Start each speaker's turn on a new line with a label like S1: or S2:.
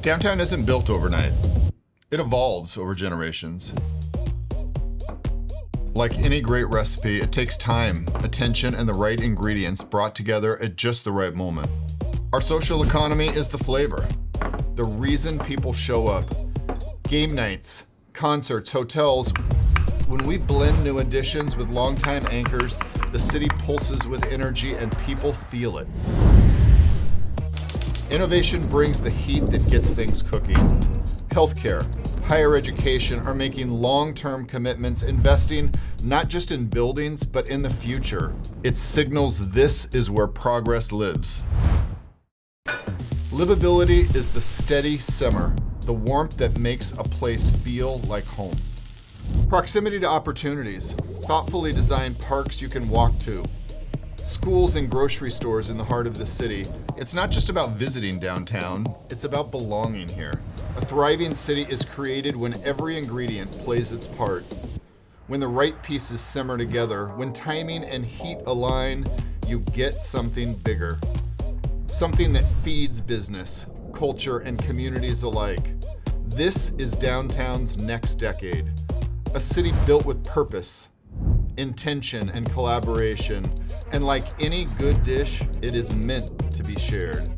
S1: Downtown isn't built overnight. It evolves over generations. Like any great recipe, it takes time, attention, and the right ingredients brought together at just the right moment. Our social economy is the flavor, the reason people show up. Game nights, concerts, hotels. When we blend new additions with longtime anchors, the city pulses with energy and people feel it. Innovation brings the heat that gets things cooking. Healthcare, higher education are making long-term commitments, investing not just in buildings, but in the future. It signals this is where progress lives. Livability is the steady simmer, the warmth that makes a place feel like home. Proximity to opportunities, thoughtfully designed parks you can walk to, schools and grocery stores in the heart of the city. It's not just about visiting downtown, it's about belonging here. A thriving city is created when every ingredient plays its part. When the right pieces simmer together, when timing and heat align, you get something bigger. Something that feeds business, culture, and communities alike. This is downtown's next decade. A city built with purpose, intention, and collaboration. And like any good dish, it is meant to be shared.